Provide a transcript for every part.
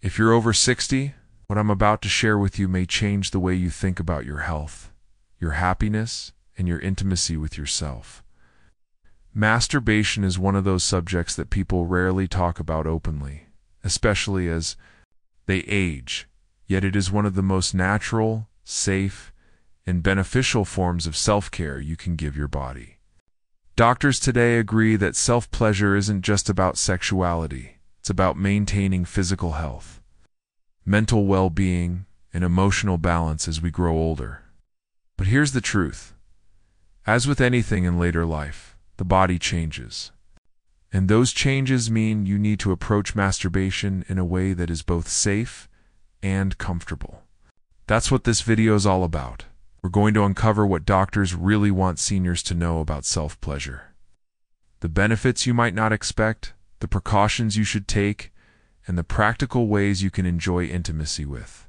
If you're over 60, what I'm about to share with you may change the way you think about your health, your happiness, and your intimacy with yourself. Masturbation is one of those subjects that people rarely talk about openly, especially as they age, yet it is one of the most natural, safe, and beneficial forms of self-care you can give your body. Doctors today agree that self-pleasure isn't just about sexuality, it's about maintaining physical health, mental well-being, and emotional balance as we grow older. But here's the truth. As with anything in later life, the body changes. And those changes mean you need to approach masturbation in a way that is both safe and comfortable. That's what this video is all about. We're going to uncover what doctors really want seniors to know about self-pleasure. The benefits you might not expect, the precautions you should take, and the practical ways you can enjoy intimacy with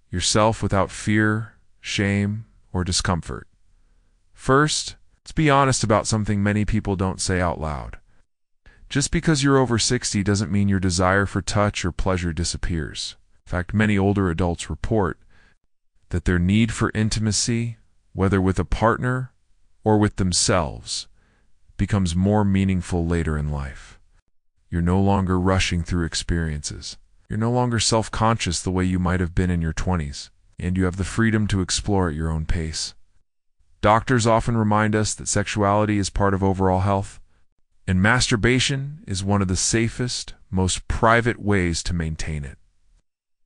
yourself without fear, shame, or discomfort. First, let's be honest about something many people don't say out loud. Just because you're over 60 doesn't mean your desire for touch or pleasure disappears. In fact, many older adults report that their need for intimacy, whether with a partner or with themselves, becomes more meaningful later in life. You're no longer rushing through experiences. You're no longer self-conscious the way you might have been in your 20s, and you have the freedom to explore at your own pace. Doctors often remind us that sexuality is part of overall health, and masturbation is one of the safest, most private ways to maintain it.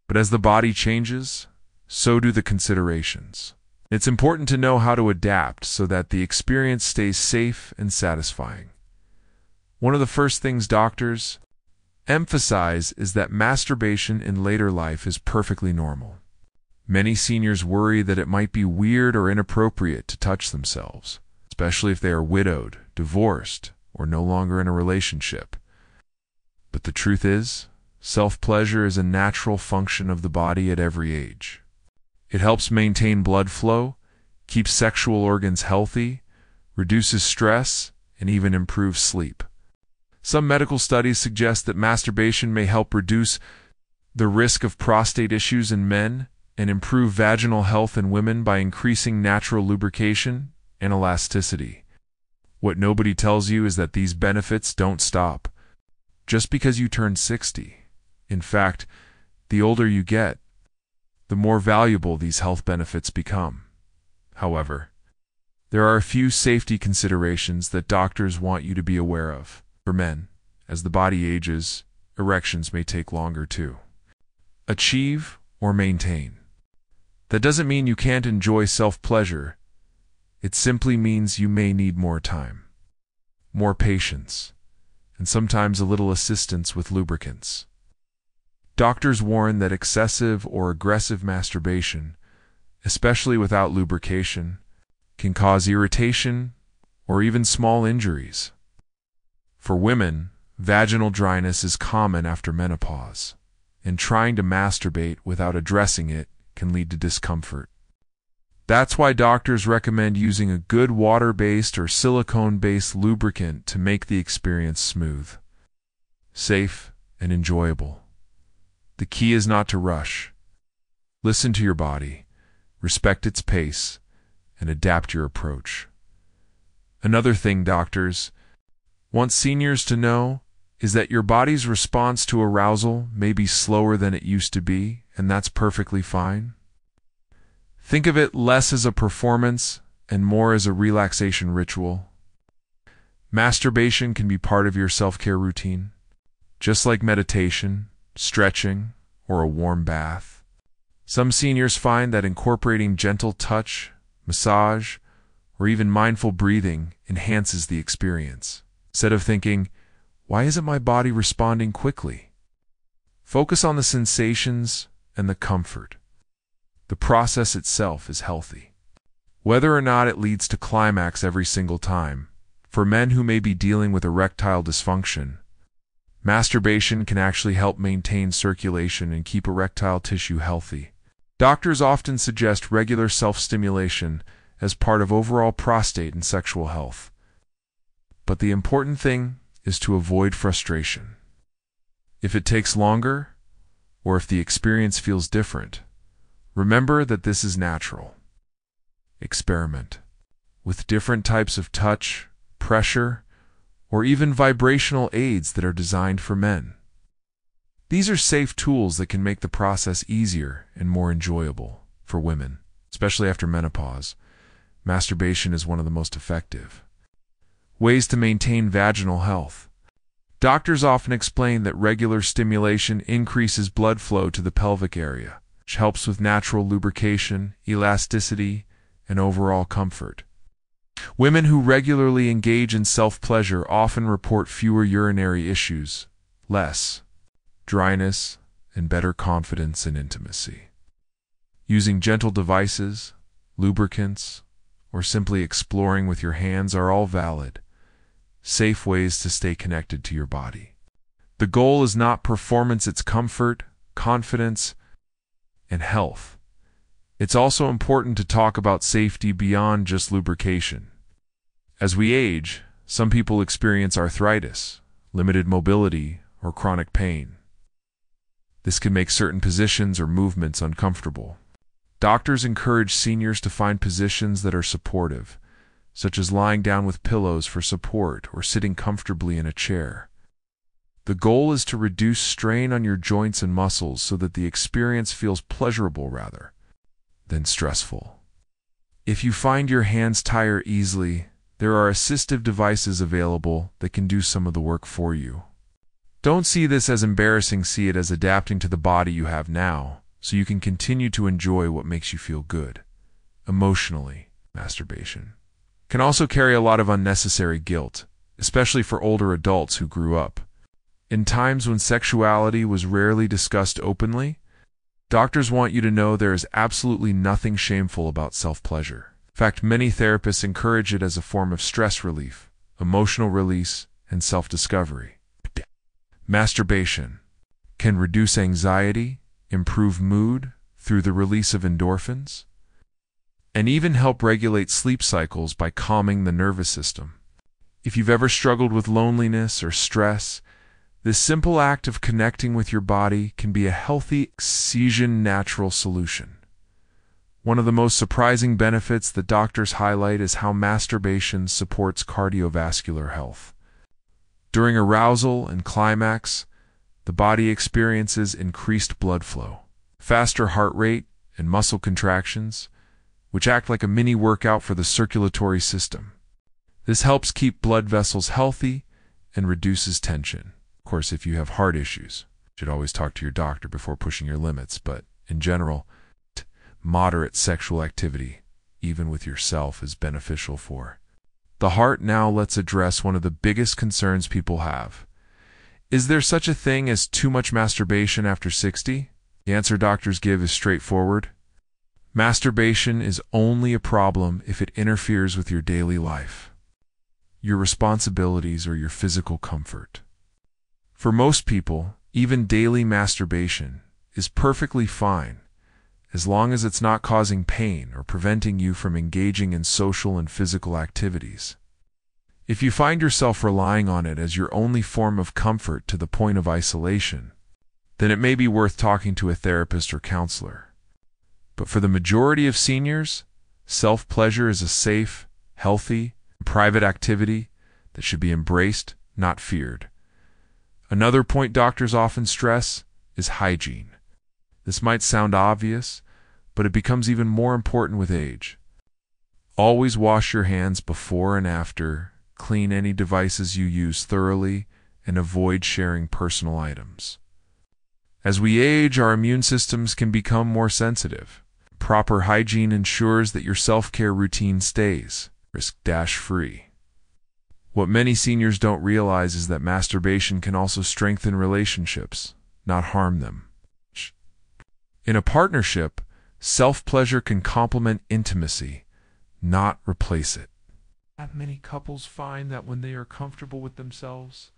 But as the body changes, so do the considerations. It's important to know how to adapt so that the experience stays safe and satisfying. One of the first things doctors emphasize is that masturbation in later life is perfectly normal. Many seniors worry that it might be weird or inappropriate to touch themselves, especially if they are widowed, divorced, or no longer in a relationship. But the truth is, self-pleasure is a natural function of the body at every age. It helps maintain blood flow, keeps sexual organs healthy, reduces stress, and even improves sleep. Some medical studies suggest that masturbation may help reduce the risk of prostate issues in men and improve vaginal health in women by increasing natural lubrication and elasticity. What nobody tells you is that these benefits don't stop just because you turn 60. In fact, the older you get, the more valuable these health benefits become. However, there are a few safety considerations that doctors want you to be aware of. For men, as the body ages, erections may take longer to achieve or maintain. That doesn't mean you can't enjoy self-pleasure. It simply means you may need more time, more patience, and sometimes a little assistance with lubricants. Doctors warn that excessive or aggressive masturbation, especially without lubrication, can cause irritation or even small injuries. For women, vaginal dryness is common after menopause, and trying to masturbate without addressing it can lead to discomfort. That's why doctors recommend using a good water-based or silicone-based lubricant to make the experience smooth, safe, and enjoyable. The key is not to rush. Listen to your body, respect its pace, and adapt your approach. Another thing doctors want seniors to know is that your body's response to arousal may be slower than it used to be, and that's perfectly fine. Think of it less as a performance and more as a relaxation ritual. Masturbation can be part of your self-care routine, just like meditation, stretching, or a warm bath. Some seniors find that incorporating gentle touch, massage, or even mindful breathing enhances the experience. Instead of thinking, "Why isn't my body responding quickly?" Focus on the sensations and the comfort. The process itself is healthy. Whether or not it leads to climax every single time, for men who may be dealing with erectile dysfunction, masturbation can actually help maintain circulation and keep erectile tissue healthy. Doctors often suggest regular self-stimulation as part of overall prostate and sexual health. But the important thing is to avoid frustration. If it takes longer, or if the experience feels different, remember that this is natural. Experiment with different types of touch, pressure, or even vibrational aids that are designed for men. These are safe tools that can make the process easier and more enjoyable for women, especially after menopause. Masturbation is one of the most effective ways to maintain vaginal health. Doctors often explain that regular stimulation increases blood flow to the pelvic area, which helps with natural lubrication, elasticity, and overall comfort. Women who regularly engage in self-pleasure often report fewer urinary issues, less dryness, and better confidence in intimacy. Using gentle devices, lubricants, or simply exploring with your hands are all valid, safe ways to stay connected to your body. The goal is not performance, it's comfort, confidence, and health. It's also important to talk about safety beyond just lubrication. As we age, some people experience arthritis, limited mobility, or chronic pain. This can make certain positions or movements uncomfortable. Doctors encourage seniors to find positions that are supportive, such as lying down with pillows for support or sitting comfortably in a chair. The goal is to reduce strain on your joints and muscles so that the experience feels pleasurable rather than stressful. If you find your hands tire easily, there are assistive devices available that can do some of the work for you. Don't see this as embarrassing, see it as adapting to the body you have now, so you can continue to enjoy what makes you feel good. Emotionally, masturbation can also carry a lot of unnecessary guilt, especially for older adults who grew up in times when sexuality was rarely discussed openly. Doctors want you to know there is absolutely nothing shameful about self-pleasure. In fact, many therapists encourage it as a form of stress relief, emotional release, and self-discovery. Masturbation can reduce anxiety, improve mood through the release of endorphins, and even help regulate sleep cycles by calming the nervous system. If you've ever struggled with loneliness or stress, this simple act of connecting with your body can be a healthy, natural solution. One of the most surprising benefits that doctors highlight is how masturbation supports cardiovascular health. During arousal and climax, the body experiences increased blood flow, faster heart rate, and muscle contractions, which act like a mini workout for the circulatory system. This helps keep blood vessels healthy and reduces tension. Of course, if you have heart issues, you should always talk to your doctor before pushing your limits, but in general, moderate sexual activity, even with yourself, is beneficial for the heart. Now let's address one of the biggest concerns people have. Is there such a thing as too much masturbation after 60? The answer doctors give is straightforward. Masturbation is only a problem if it interferes with your daily life, your responsibilities, or your physical comfort. For most people, even daily masturbation is perfectly fine, as long as it's not causing pain or preventing you from engaging in social and physical activities. If you find yourself relying on it as your only form of comfort to the point of isolation, then it may be worth talking to a therapist or counselor. But for the majority of seniors, self-pleasure is a safe, healthy, private activity that should be embraced, not feared. Another point doctors often stress is hygiene. This might sound obvious, but it becomes even more important with age. Always wash your hands before and after, clean any devices you use thoroughly, and avoid sharing personal items. As we age, our immune systems can become more sensitive. Proper hygiene ensures that your self-care routine stays risk-free. What many seniors don't realize is that masturbation can also strengthen relationships, not harm them. In a partnership, self-pleasure can complement intimacy, not replace it. Many couples find that when they are comfortable with themselves,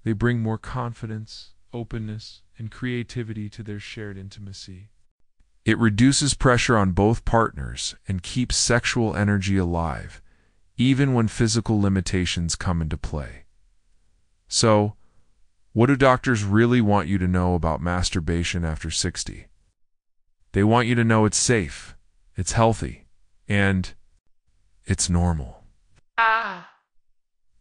they bring more confidence, openness, and creativity to their shared intimacy. It reduces pressure on both partners and keeps sexual energy alive, even when physical limitations come into play. So, What do doctors really want you to know about masturbation after 60? They want you to know it's safe, it's healthy, and it's normal.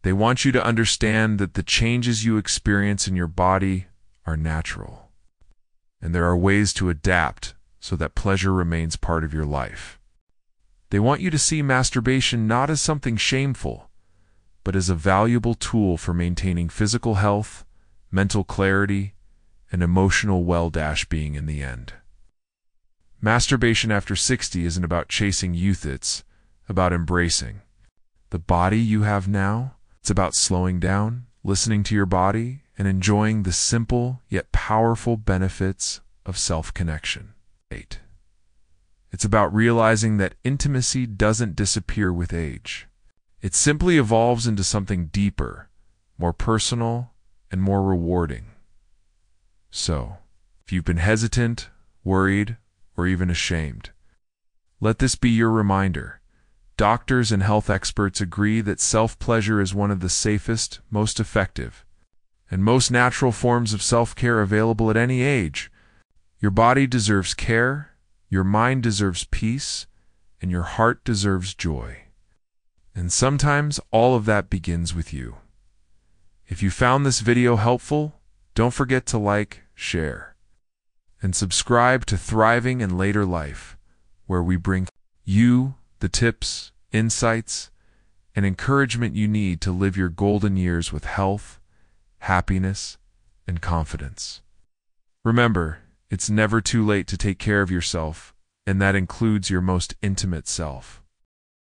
They want you to understand that the changes you experience in your body are natural, and there are ways to adapt so that pleasure remains part of your life. They want you to see masturbation not as something shameful, but as a valuable tool for maintaining physical health, mental clarity, and emotional well-being in the end. Masturbation after 60 isn't about chasing youth, it's about embracing the body you have now. It's about slowing down, listening to your body, and enjoying the simple yet powerful benefits of self-connection. 8. It's about realizing that intimacy doesn't disappear with age. It simply evolves into something deeper, more personal, and more rewarding. So, if you've been hesitant, worried, or even ashamed, let this be your reminder. Doctors and health experts agree that self-pleasure is one of the safest, most effective, and most natural forms of self-care available at any age. Your body deserves care, your mind deserves peace, and your heart deserves joy. And sometimes all of that begins with you. If you found this video helpful, don't forget to like, share, and subscribe to Thriving in Later Life, where we bring you the tips, insights, and encouragement you need to live your golden years with health, happiness, and confidence. Remember, it's never too late to take care of yourself, and that includes your most intimate self.